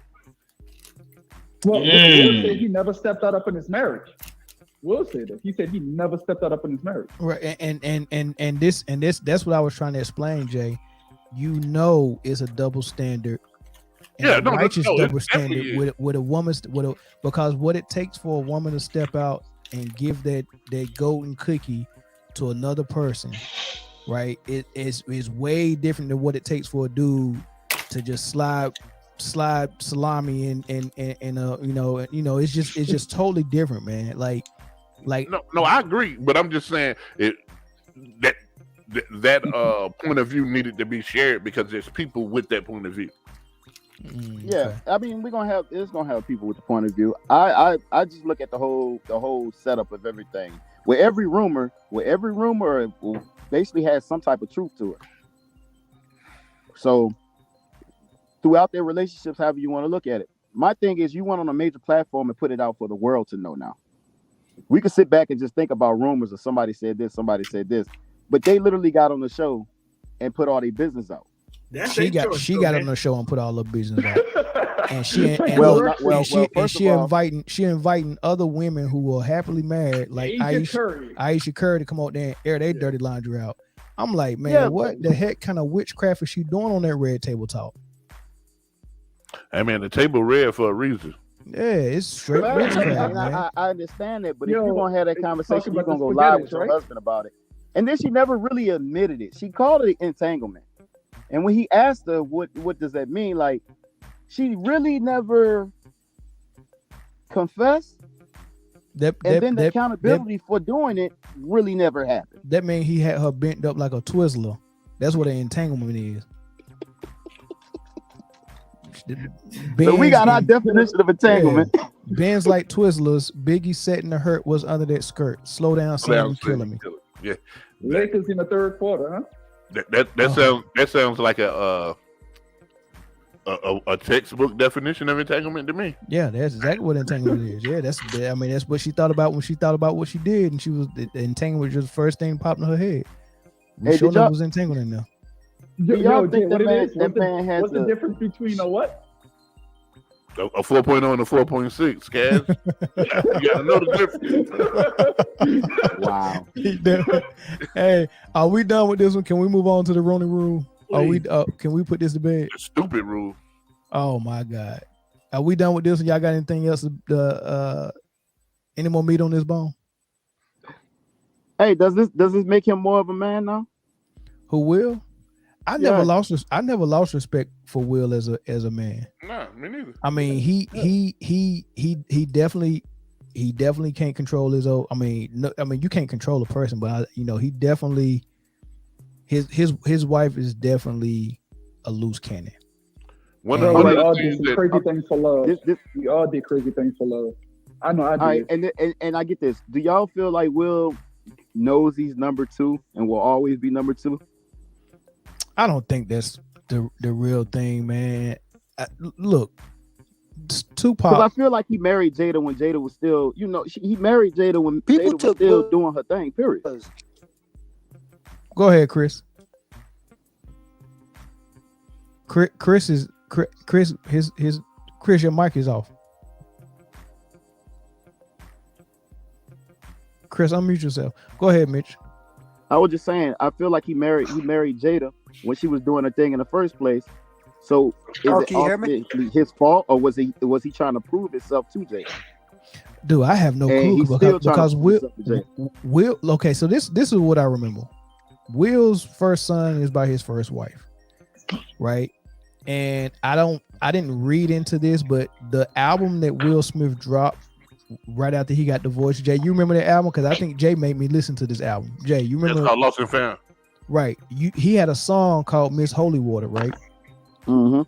Well, Will said he never stepped out up in his marriage. Will said that. He said he never stepped out up in his marriage. Right, and this that's what I was trying to explain, Jay. It's a double standard And righteous double standard with a woman's because what it takes for a woman to step out and give that golden cookie to another person, right? It is way different than what it takes for a dude to just slide salami and it's just totally different, man. Like no, I agree, but I'm just saying that point of view needed to be shared because there's people with that point of view. Yeah, okay. I mean, it's gonna have people with the point of view. I just look at the whole setup of everything. Where every rumor basically has some type of truth to it. So throughout their relationships, however you want to look at it. My thing is, you went on a major platform and put it out for the world to know now. We could sit back and just think about rumors of somebody said this, but they literally got on the show and put all their business out. She got on the show and put all her business out, and she inviting other women who are happily married, like Aisha Curry, to come out there and air their dirty laundry out. I'm like, man, what the heck kind of witchcraft is she doing on that Red Table Talk? I mean, the table red for a reason. Yeah, it's straight witchcraft, man. I understand that, but if you're gonna have that conversation, you're gonna go live with your husband about it. And then she never really admitted it. She called it entanglement. And when he asked her, what does that mean? Like, she really never confessed. And then the accountability for doing it really never happened. That means he had her bent up like a Twizzler. That's what an entanglement is. So we got our definition of entanglement. Yeah. Bends like Twizzlers. Biggie setting the hurt was under that skirt. Slow down, son, you killing me. Yeah. Lakers in the third quarter, huh? That sounds like a textbook definition of entanglement to me. Yeah, that's exactly what entanglement is. Yeah, that's what she thought about when she thought about what she did, and she was the entanglement was just the first thing popped in her head. We sure was entangled in there. Y'all think that man has what's the difference between a what? A 4.0 and a 4.6, Kaz. You gotta know the difference. Wow. Hey, are we done with this one? Can we move on to the Rooney Rule? Can we put this to bed? The stupid rule. Oh my God. Are we done with this one? Y'all got anything else? Any more meat on this bone? Hey, does this make him more of a man now? Who will? I never lost respect for Will as a man. Nah, me neither. I mean, he definitely can't control his own. I mean, you can't control a person, but he definitely his wife is definitely a loose cannon. We all did crazy things for love. We all did crazy things for love. I know I did. Right, and I get this. Do y'all feel like Will knows he's number 2 and will always be number 2? I don't think that's the real thing, man. Look, Tupac. Because I feel like he married Jada when Jada was still, he married Jada when Jada was still doing her thing. Period. Go ahead, Chris. Chris, your mic is off. Chris, unmute yourself. Go ahead, Mitch. I was just saying, I feel like he married Jada when she was doing her thing in the first place. So is it his fault, or was he trying to prove himself to Jada? Dude, I have no clue because Will. Okay, so this is what I remember. Will's first son is by his first wife, right? And I didn't read into this, but the album that Will Smith dropped right after he got divorced, Jay, you remember that album? Because I think Jay made me listen to this album. Jay, you remember? It's called Lost and Found. Right. He had a song called Miss Holy Water, right? Mm-hmm.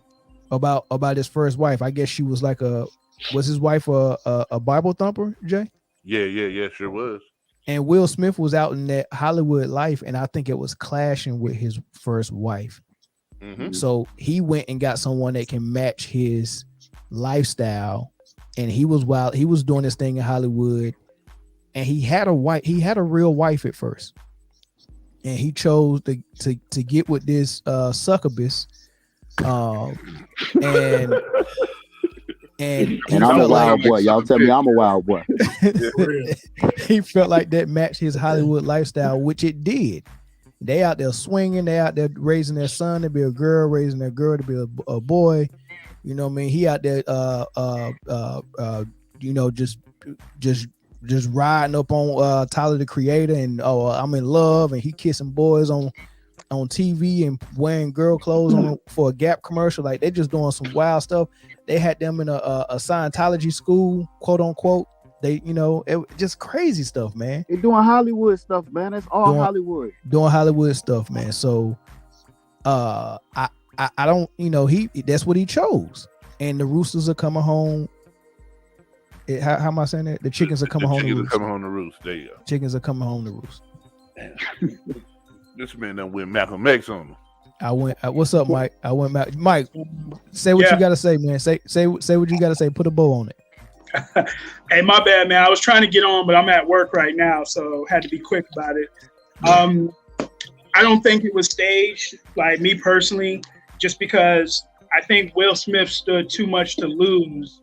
About his first wife. I guess she was like was his wife a Bible thumper, Jay? Yeah, sure was. And Will Smith was out in that Hollywood life, and I think it was clashing with his first wife. Mm-hmm. So he went and got someone that can match his lifestyle. And he was doing this thing in Hollywood, and he had a real wife at first, and he chose to get with this succubus, and I'm a wild boy. Y'all tell me I'm a wild boy. He felt like that matched his Hollywood lifestyle, which it did. They out there swinging, they out there raising their son to be a girl, raising their girl to be a boy. You know what I mean? He out there, just riding up on Tyler the Creator, and I'm in love, and he kissing boys on TV and wearing girl clothes for a Gap commercial. Like, they just doing some wild stuff. They had them in a Scientology school, quote unquote. They, it just crazy stuff, man. They're doing Hollywood stuff, man. That's all Hollywood. Doing Hollywood stuff, man. So, I don't, that's what he chose. And the roosters are coming home. How am I saying that? The chickens are coming home to roost. Coming home to roost. There you go. Chickens are coming home to roost. This man done went Malcolm X on him. I went. What's up, Mike? I went back. Mike, say what you got to say, man. Say what you got to say. Put a bow on it. Hey, my bad, man. I was trying to get on, but I'm at work right now, so had to be quick about it. I don't think it was staged, like me personally, just because I think Will Smith stood too much to lose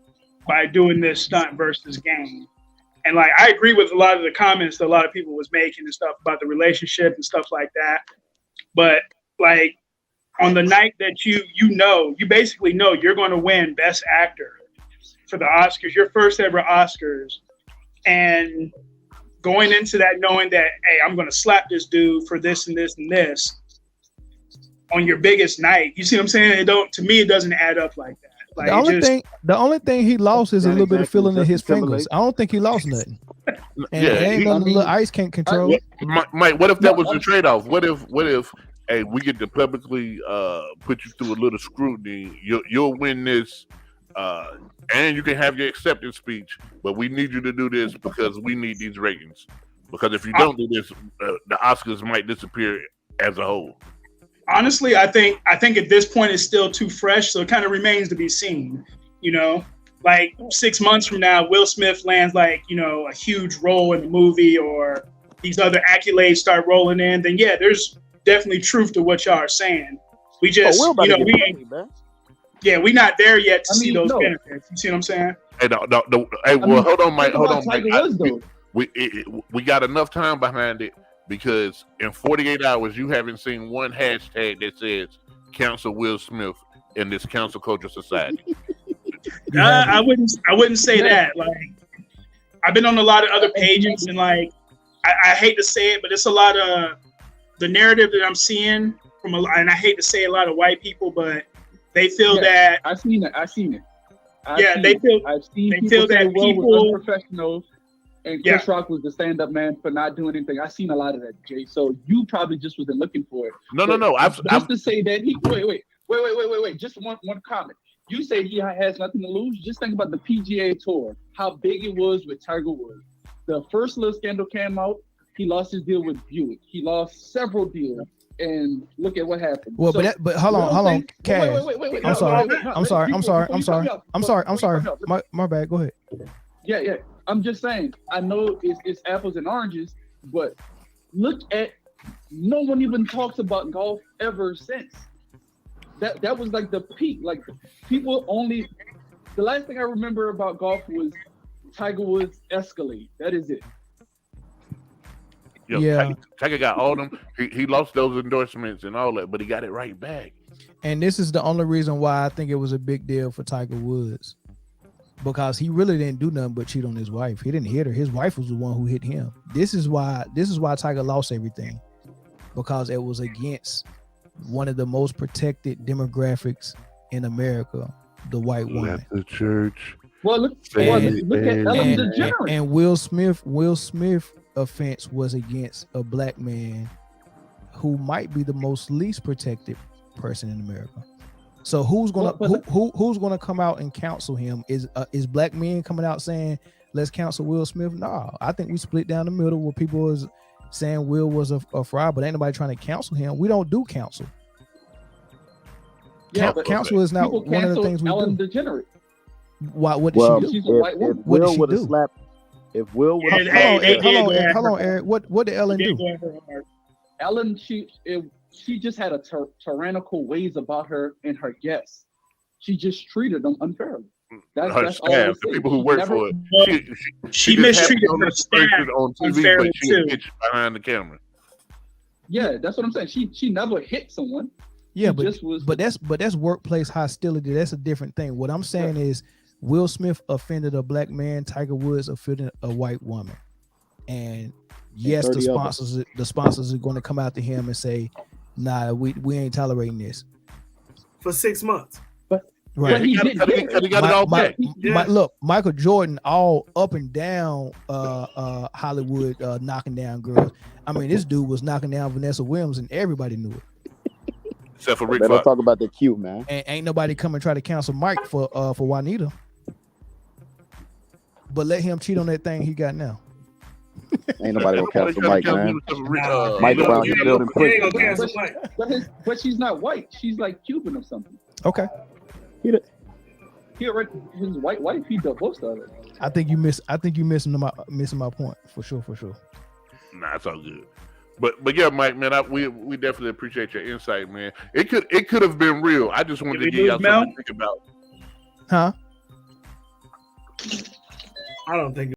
by doing this stunt versus game. And like, I agree with a lot of the comments that a lot of people was making and stuff about the relationship and stuff like that. But like, on the night that you basically know you're going to win Best Actor for the Oscars, your first ever Oscars, and going into that knowing that, hey, I'm going to slap this dude for this and this and this on your biggest night. You see what I'm saying? To me, it doesn't add up like that. Like, the only thing he lost is a little bit of feeling in his fingers. I don't think he lost nothing. And ain't nothing little ice can't control. Mike, what if that was the trade-off? What if hey, we get to publicly put you through a little scrutiny, you'll win this, and you can have your acceptance speech, but we need you to do this because we need these ratings. Because if you don't do this, the Oscars might disappear as a whole. Honestly, I think at this point it's still too fresh, so it kind of remains to be seen. Like 6 months from now, Will Smith lands like, a huge role in the movie, or these other accolades start rolling in, then yeah, there's definitely truth to what y'all are saying. We just, we not there yet to see those benefits. You see what I'm saying? Hey, hold on, Mike. We got enough time behind it, because in 48 hours, you haven't seen one hashtag that says cancel Will Smith in this cancel culture society. I wouldn't say that. Like, I've been on a lot of other pages, and like, I hate to say it, but it's a lot of the narrative that I'm seeing and I hate to say a lot of white people, but they feel that I've seen it. I've seen people that people was unprofessional. And Chris Rock was the stand-up man for not doing anything. I've seen a lot of that, Jay. So you probably just wasn't looking for it. No. To say that he wait. Just one comment. You say he has nothing to lose. Just think about the PGA Tour, how big it was with Tiger Woods. The first little scandal came out. He lost his deal with Buick. He lost several deals, and look at what happened. Well, but hold on, Cash. Wait. I'm sorry. My bad. Go ahead. Yeah. I'm just saying, I know it's apples and oranges, but look at, no one even talks about golf ever since. That was like the peak. Like, people only, the last thing I remember about golf was Tiger Woods Escalade. That is it. Tiger got all them. He lost those endorsements and all that, but he got it right back. And this is the only reason why I think it was a big deal for Tiger Woods. Because he really didn't do nothing but cheat on his wife. He didn't hit her. His wife was the one who hit him. This is why Tiger lost everything. Because it was against one of the most protected demographics in America, the white woman. Left the church. Well, look at Ellen DeGeneres. And Will Smith offense was against a black man who might be the most least protected person in America. So who's gonna come out and counsel him? Is black men coming out saying let's counsel Will Smith? No, I think we split down the middle where people is saying Will was a fraud, but ain't nobody trying to counsel him. We don't do counsel. Counsel is not one of the things we Ellen do. DeGeneres. Why? What did she do? She's a white woman. If Will would have slapped, hold on, Eric. What did Ellen do? Ellen, she just had a tyrannical ways about her and her guests. She just treated them unfairly. That's all. The people who work for it. She mistreated her staff on TV, unfairly but she hit behind the camera. Yeah, that's what I'm saying. She never hit someone. Yeah, He just was. but that's workplace hostility. That's a different thing. What I'm saying is Will Smith offended a black man, Tiger Woods offended a white woman. And yes, the sponsors are going to come out to him and say, nah, we ain't tolerating this. For 6 months. Right. But he got it all back. Look, Michael Jordan all up and down Hollywood knocking down girls. I mean, this dude was knocking down Vanessa Williams and everybody knew it. Except for Rick They don't Fox. talk about the Q, man. And ain't nobody come and try to cancel Mike for Juanita. But let him cheat on that thing he got now. Ain't nobody gonna cancel Mike, man. Nah, Mike Brown, you you building ain't quick. gonna cancel Mike. But she's not white. She's like Cuban or something. Okay. He already his white wife. He divorced her. I think you missing my point for sure. Nah, it's all good. But yeah, Mike, man, we definitely appreciate your insight, man. It could have been real. I just wanted to give y'all something to think about. Huh? I don't think